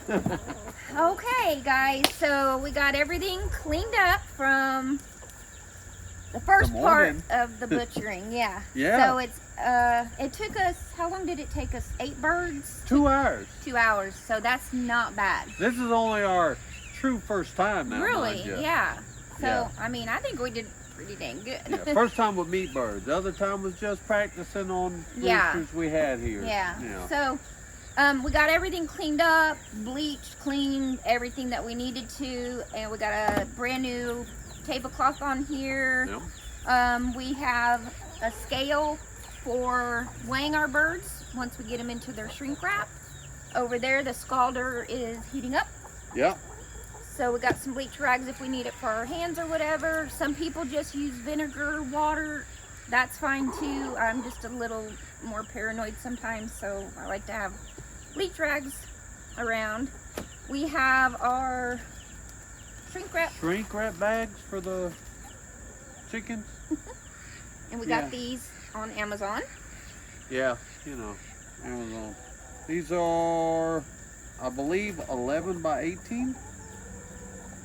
Okay, guys, so we got everything cleaned up from the first part of the butchering. Yeah. Yeah. So it took us, how long did it take us? 8 birds? 2 hours. 2 hours. So that's not bad. This is only our true first time now, Really? mind you. Yeah. So, Yeah. I mean, I think we did pretty dang good. Yeah, first time with meat birds. The other time was just practicing on roosters we had here. Yeah. Yeah. So, we got everything cleaned up, bleached, cleaned, everything that we needed to, and we got a brand new tablecloth on here. Yep. We have a scale for weighing our birds once we get them into their shrink wrap. Over there, the scalder is heating up. Yep. So we got some bleach rags if we need it for our hands or whatever. Some people just use vinegar, water. That's fine too. I'm just a little more paranoid sometimes, so I like to have bleach rags around. We have our shrink wrap bags for the chickens. and we got these on Amazon. Yeah, you know, Amazon. These are, I believe, 11 by 18.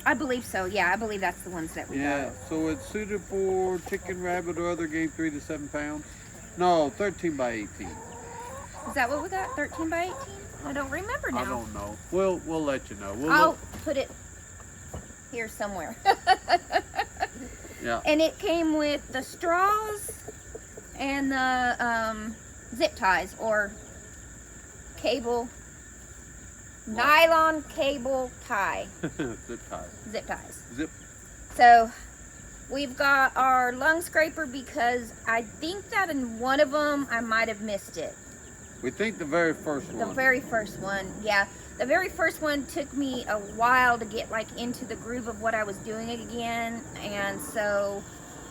I believe so. Yeah, I believe that's the ones that we got. Yeah, so it's suited for chicken, rabbit, or other game 3 to 7 pounds. No, 13 by 18. Is that what we got? 13 by 18? I don't remember now. I don't know. We'll let you know. I'll put it here somewhere. Yeah. And it came with the straws and the zip ties or cable, nylon cable tie. Zip ties. Zip ties. Zip. So we've got our lung scraper because I think that in one of them I might have missed it. We think the very first one. The very first one, yeah. The very first one took me a while to get like into the groove of what I was doing again, and so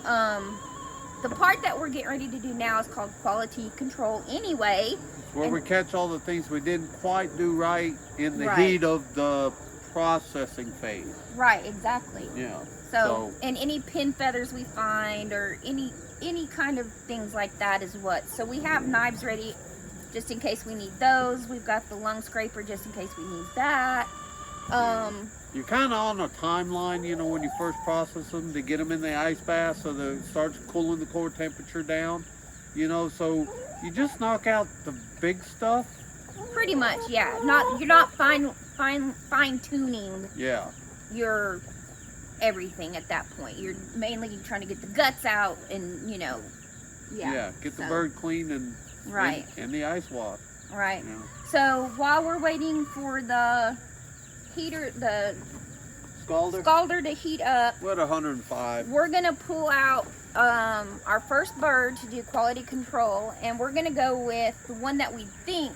the part that we're getting ready to do now is called quality control anyway. It's where we catch all the things we didn't quite do right in the heat of the processing phase. Right, exactly. Yeah. So and any pin feathers we find or any kind of things like that is what. So we have knives ready just in case we need those. We've got the lung scraper just in case we need that. You're kind of on a timeline, you know, when you first process them to get them in the ice bath so that it starts cooling the core temperature down, you know, so you just knock out the big stuff. Pretty much, yeah. You're not fine tuning your everything at that point. You're mainly trying to get the guts out and, you know, get the bird clean and and the ice wash. Right. Yeah. So while we're waiting for the heater, the scalder to heat up, we're at 105. We're gonna pull out our first bird to do quality control, and we're gonna go with the one that we think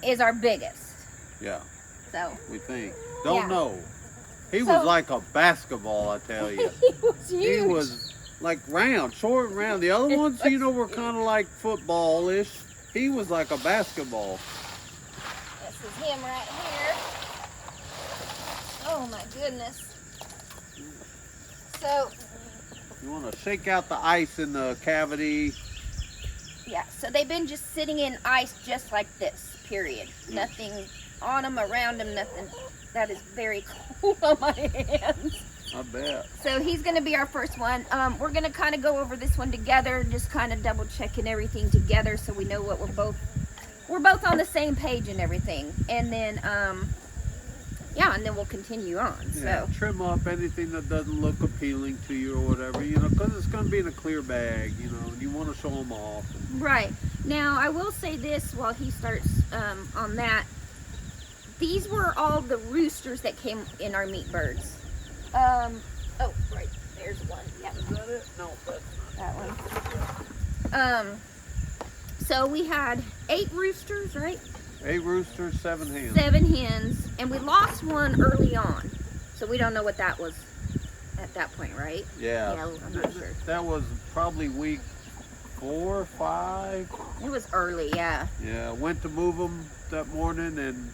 is our biggest. Yeah. So we think. Don't know. He was like a basketball, I tell you. He was huge. He was like round, short and round. The other ones, you know, were kind of like football-ish. He was like a basketball. This is him right here. Oh my goodness. So you want to shake out the ice in the cavity. Yeah, so they've been just sitting in ice just like this, period. Nothing on them, around them, nothing. That is very cold on my hands. I bet. So he's going to be our first one. We're going to kind of go over this one together, just kind of double checking everything together so we know what we're both on the same page and everything. And then, and then we'll continue on. Yeah, so trim up anything that doesn't look appealing to you or whatever, you know, because it's going to be in a clear bag, you know, and you want to show them off. Right. Now, I will say this while he starts on that. These were all the roosters that came in our meat birds. Oh, right, there's one. Yeah. Is that it? No, that's not that one. So we had 8 roosters, right? 8 roosters, 7 hens. 7 hens, and we lost one early on, so we don't know what that was at that point, right? Yeah. I'm not sure. That was probably week 4 or 5. It was early, yeah. Yeah, went to move him that morning, and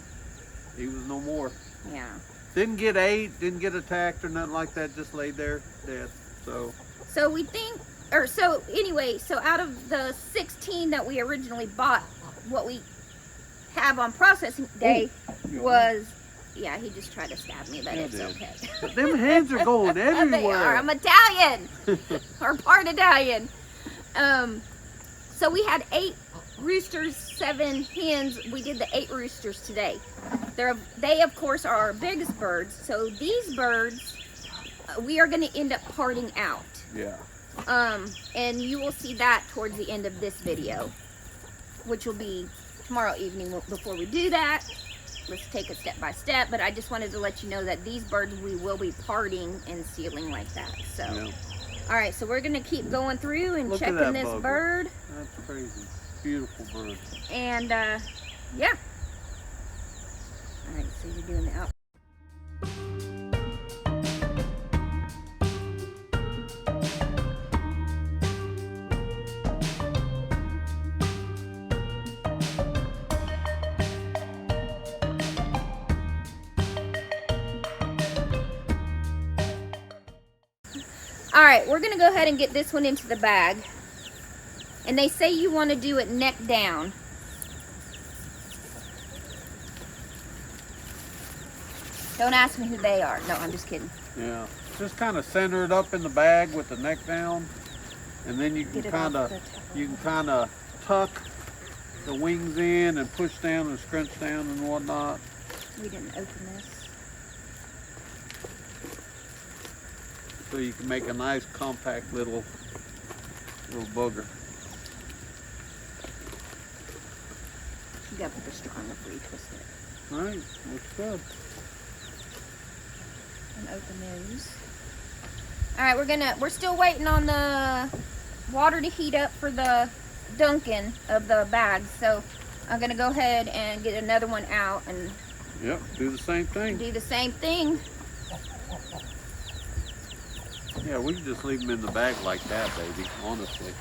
he was no more. Yeah. Didn't get ate, didn't get attacked or nothing like that, just laid there dead. So we think, so out of the 16 that we originally bought, what we have on processing day Ooh. was, yeah, he just tried to stab me, but Yeah, it's dude. okay. But them hens are going They are. everywhere. I'm Italian, or part Italian. So we had 8 roosters, 7 hens. We did the 8 roosters today. They of course are our biggest birds. So these birds, we are going to end up parting out. Yeah. And you will see that towards the end of this video, which will be tomorrow evening. Before we do that, let's take it step by step. But I just wanted to let you know that these birds we will be parting and sealing like that. So, Yeah. all right. So we're gonna keep going through and Look at checking that this bugger. bird. That's crazy. Beautiful bird. And yeah. All right. So you're doing the out. All right, we're gonna go ahead and get this one into the bag. And they say you want to do it neck down. Don't ask me who they are. No, I'm just kidding. Yeah. Just kind of center it up in the bag with the neck down, and then you can Get it kind off of the top. tuck the wings in and push down and scrunch down and whatnot. We didn't open this. So you can make a nice compact little booger. You gotta put the straw in before you twist it. All right, looks good. And open those. All right, we're still waiting on the water to heat up for the dunking of the bags. So I'm gonna go ahead and get another one out and Yep, do the same thing. do the same thing. Yeah, we can just leave them in the bag like that, baby, honestly.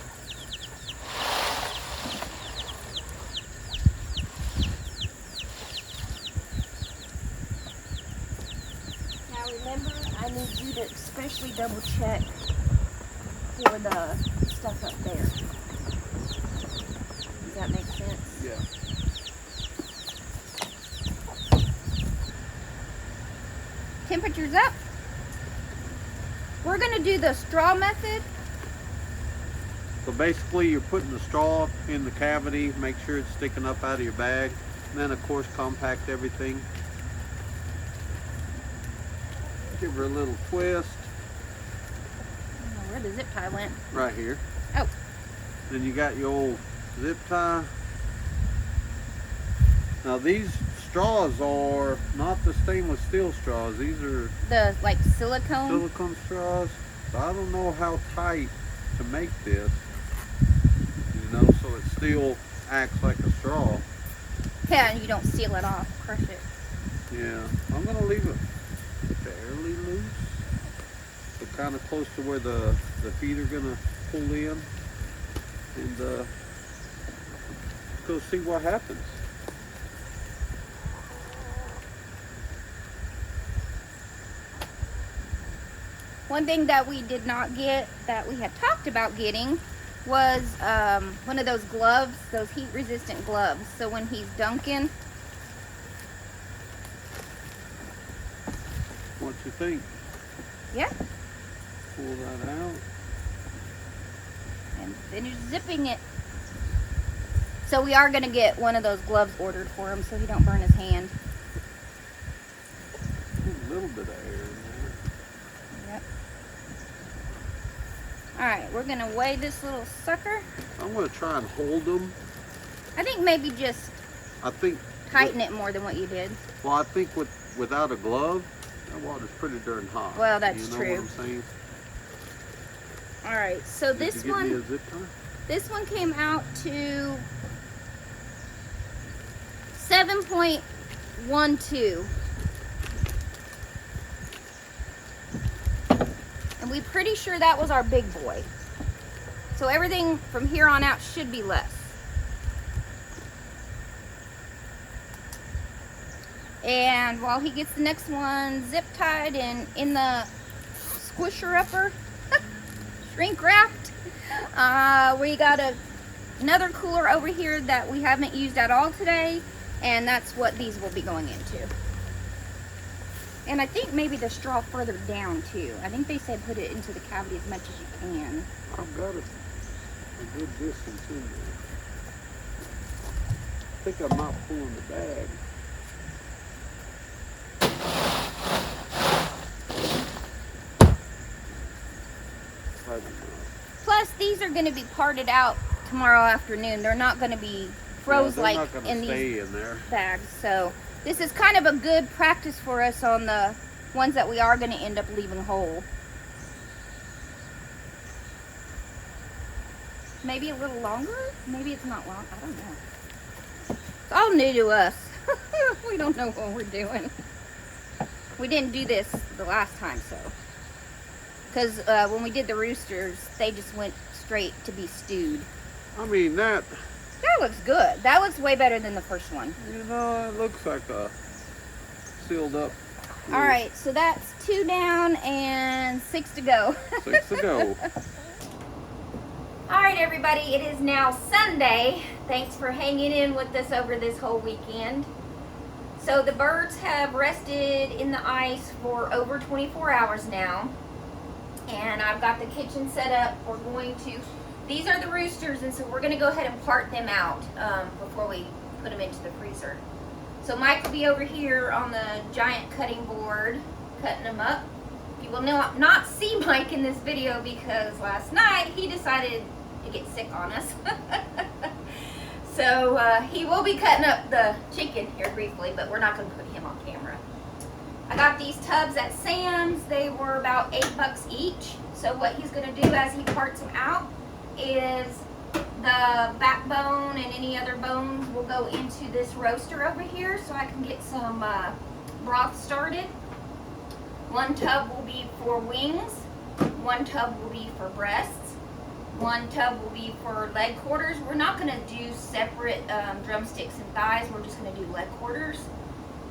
Now remember, I need you to especially double check for the stuff up there. Does that make sense? Yeah. Temperature's up. We're gonna do the straw method. So basically you're putting the straw in the cavity, make sure it's sticking up out of your bag, and then of course compact everything. Give her a little twist. I don't know where the zip tie went. Right here. Oh. Then you got your old zip tie. Now these straws are not the stainless steel straws. These are The like silicone. silicone straws. So I don't know how tight to make this, you know, so it still acts like a straw. Yeah, and you don't seal it off, crush it. Yeah, I'm gonna leave it fairly loose, so kind of close to where the feet are gonna pull in, and let's go see what happens. One thing that we did not get that we had talked about getting was one of those gloves, those heat resistant gloves. So when he's dunking, What you think? yeah, Pull that out. and finish zipping it. So we are gonna get one of those gloves ordered for him so he don't burn his hand. A little bit of air in there. Yep. All right, we're gonna weigh this little sucker. I'm gonna try and hold them. I think maybe just I think. tighten it more than what you did. Well, I think without a glove, that water's pretty darn hot. Well, that's you know true. what I'm saying? All right, so Did this you get me a one, zip tie? this one came out to 7.12. And we're pretty sure that was our big boy. So everything from here on out should be less. And while he gets the next one zip tied and in the squisher upper, shrink wrapped, we got another cooler over here that we haven't used at all today. And that's what these will be going into. And I think maybe the straw further down too. I think they said put it into the cavity as much as you can. I've got it a good distance in there. I think I'm not pulling the bag. Plus, these are going to be parted out tomorrow afternoon. They're not going to be froze they're like not gonna in stay these in there. bags. So this is kind of a good practice for us on the ones that we are going to end up leaving whole. Maybe a little longer? Maybe it's not long. I don't know. It's all new to us. We don't know what we're doing. We didn't do this the last time, so. Because when we did the roosters, they just went straight to be stewed. I mean, that looks good. That looks way better than the first one. You know, it looks like a sealed up. All right, so that's 2 down and 6 to go. 6 to go. All right, everybody, it is now Sunday. Thanks for hanging in with us over this whole weekend. So the birds have rested in the ice for over 24 hours now. And I've got the kitchen set up. We're going to, these are the roosters, and so we're going to go ahead and part them out before we put them into the freezer. So Mike will be over here on the giant cutting board, cutting them up. You will not see Mike in this video because last night he decided to get sick on us. So he will be cutting up the chicken here briefly, but we're not going to put him on camera. I got these tubs at Sam's. They were about $8 each. So what he's going to do as he parts them out is the backbone and any other bones will go into this roaster over here so I can get some broth started. 1 tub will be for wings. 1 tub will be for breasts. 1 tub will be for leg quarters. We're not going to do separate drumsticks and thighs. We're just going to do leg quarters.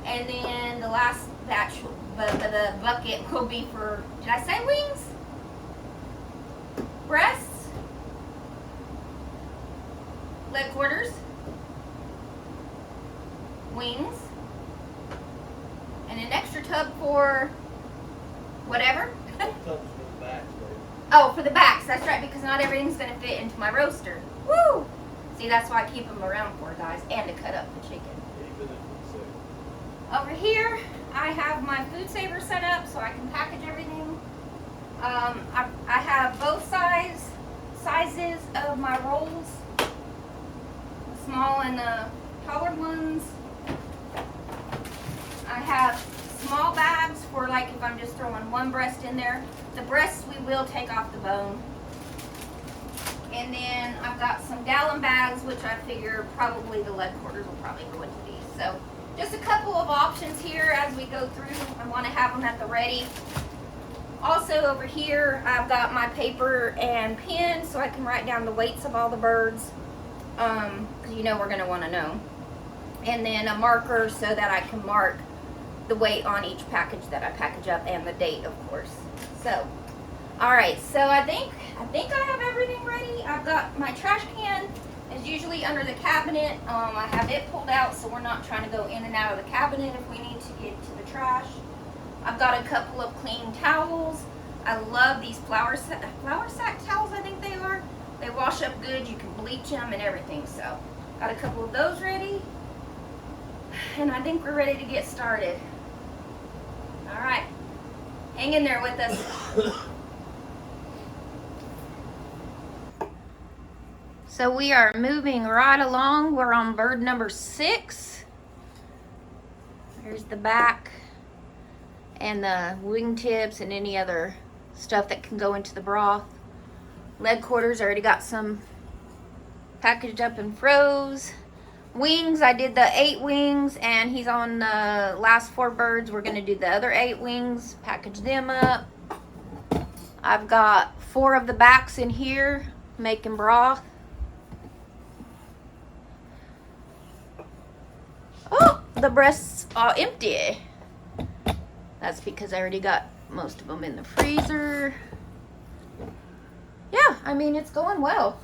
And then the last batch, the bucket will be for, did I say wings? Breasts? Leg quarters? Wings? And an extra tub for whatever? Oh, for the backs, that's right, because not everything's going to fit into my roaster. Woo! See, that's why I keep them around for, guys, and to cut up the chicken. Over here, I have my food saver set up so I can package everything. I have both sizes of my rolls, the small and the taller ones. I have small bags for like if I'm just throwing 1 breast in there. The breasts we will take off the bone. And then I've got some gallon bags, which I figure probably the leg quarters will probably go into these. So just a couple of options here as we go through. I want to have them at the ready. Also over here, I've got my paper and pen so I can write down the weights of all the birds. Because you know we're going to want to know. And then a marker so that I can mark the weight on each package that I package up and the date, of course. So, all right. So I think I have everything ready. I've got my trash can is usually under the cabinet. I have it pulled out so we're not trying to go in and out of the cabinet if we need to get to the trash. I've got a couple of clean towels. I love these flour sack towels, I think they are. They wash up good. You can bleach them and everything. So, got a couple of those ready. And I think we're ready to get started. All right. Hang in there with us. So we are moving right along. We're on bird number 6. There's the back and the wingtips and any other stuff that can go into the broth. Leg quarters, I already got some packaged up and froze. Wings, I did the 8 wings and he's on the last 4 birds. We're going to do the other 8 wings, package them up. I've got 4 of the backs in here making broth. Oh, the breasts are empty. That's because I already got most of them in the freezer. Yeah, I mean, it's going well.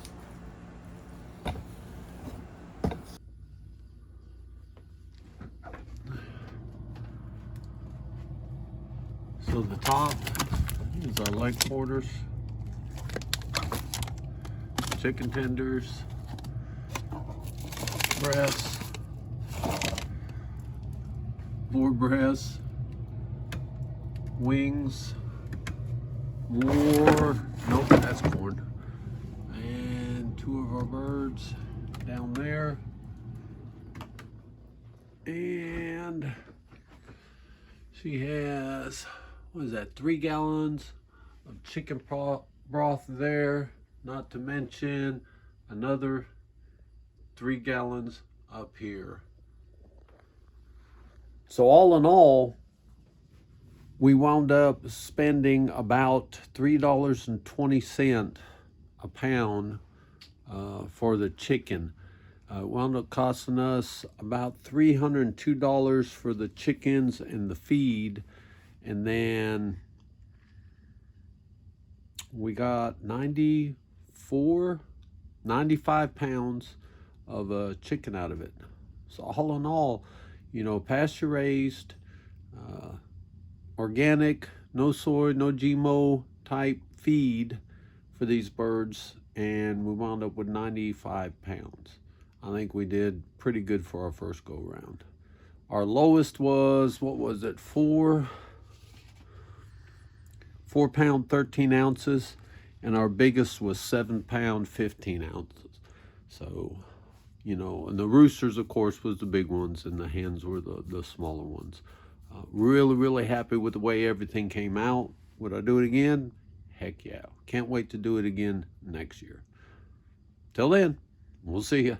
So the top is our leg quarters, chicken tenders, breasts, more breasts, wings, more, nope, that's corn. And two of our birds down there. And she has, what is that, 3 gallons of chicken broth there, not to mention another 3 gallons up here. So all in all, we wound up spending about $3.20 a pound for the chicken. It wound up costing us about $302 for the chickens and the feed, and then we got 95 pounds of chicken out of it. So all in all, you know, pasture raised, organic, no soy, no GMO type feed for these birds, and we wound up with 95 pounds. I think we did pretty good for our first go round. Our lowest was, what was it, 4 pound 13 ounces, and our biggest was 7 pound 15 ounces. So, you know, and the roosters, of course, was the big ones, and the hens were the smaller ones. Really happy with the way everything came out. Would I do it again? Heck yeah. Can't wait to do it again next year. Till then, we'll see ya.